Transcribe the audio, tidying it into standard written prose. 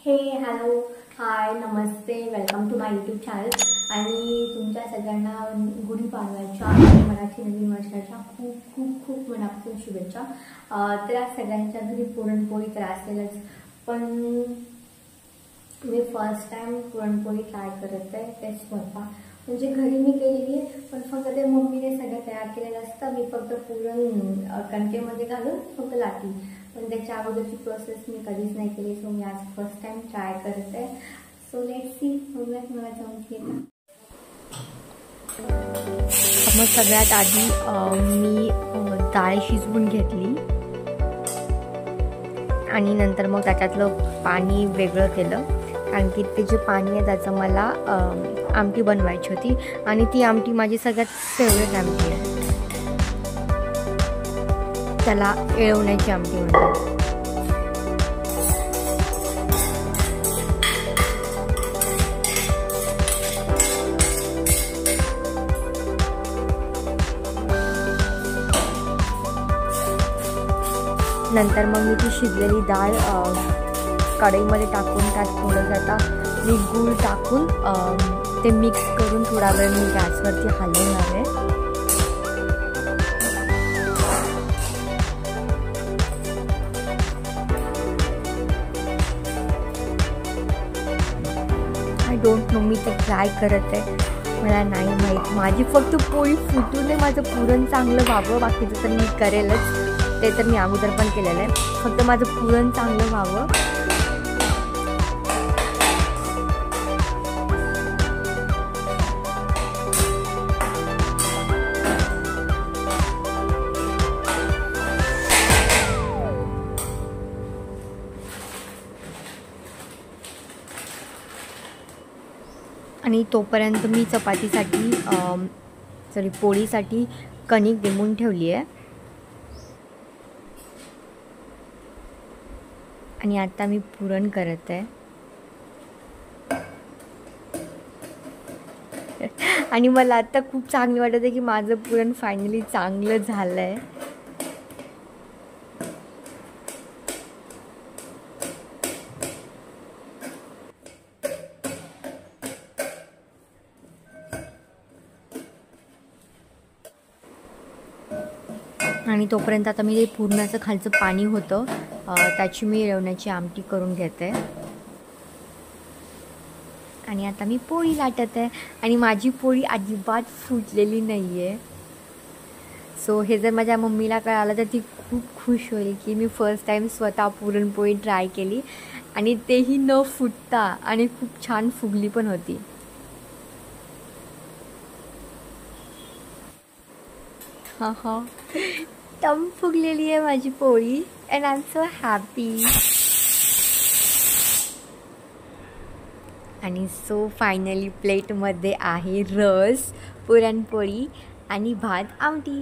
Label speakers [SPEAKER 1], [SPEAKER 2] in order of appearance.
[SPEAKER 1] हे hello hi namaste welcome to my YouTube channel आणि तुमच्या सगळ्यांना गुढीपाडव्याच्या आणि मराठी नवीन वर्षाच्या खूप खूप खूप मनापासून शुभेच्छा। तर आज सगळ्यांच्या घरी पुरणपोळी तर असेलच, पण मी फर्स्ट टाइम पुरणपोळी ट्राय करत आहे। तेच स्वतः म्हणजे घरी मी केलेली आहे, पण फक्त ते मम्मीने सगळं तयार केलेलं असतं। मी फक्त पुरण कणकेमध्ये घालून फक्त लाटली, पण त्याच्या अगोदरची प्रोसेस मी कधीच नाही केली। सो मी आज फर्स्ट टाइम ट्राय करते। सो लेट्स सी मला जमते का। मग सगळ्यात आधी मी डाळ शिजवून घेतली आणि नंतर मग त्याच्यातलं पाणी वेगळं केलं, कारण की ते जे पाणी आहे त्याचं मला आमटी बनवायची होती आणि ती आमटी माझी सगळ्यात फेवरेट आमटी आहे। त्याला एळवण्याची आमटी म्हणतात। नंतर मग मी ती शिजलेली डाळ कढईमध्ये टाकून त्यात थोडंसं आता मी गूळ टाकून ते मिक्स करून थोडा वेळ मी गॅसवरती हलवणार आहे। आय डोंट नो, मी ते ट्राय करत आहे, मला नाही माहीत। माझी फक्त पोळी फुटू नये, माझं पुरण चांगलं व्हावं, बाकीचं तर मी करेलच, ते तर मी अगोदर पण केलेलं आहे। फक्त माझं पुरण चांगलं व्हावं। आणि तोपर्यंत मी चपातीसाठी पोळीसाठी कणिक भिजवून ठेवली आहे। आणि आता मी पुरण करत आहे आणि मला आता खूप चांगलं वाटत आहे की माझं पुरण फायनली चांगलं झालं आहे। आणि तोपर्यंत आता मी पुरणाचं खालचं पाणी होतं त्याची मी एळवण्याची आमटी करून घेते। आणि आता मी पोळी लाटत आहे आणि माझी पोळी अजिबात फुटलेली नाही आहे। सो हे जर माझ्या मम्मीला कळालं तर ती खूप खुश होईल की मी फर्स्ट टाइम स्वतः पुरणपोळी ट्राय केली आणि तेही न फुटता, आणि खूप छान फुगली पण होती। हां हां, टम फुगलेली आहे माझी पोळी and I am so happy. आणि सो फायनली प्लेटमध्ये आहे रस, पुरणपोळी आणि भात आमटी।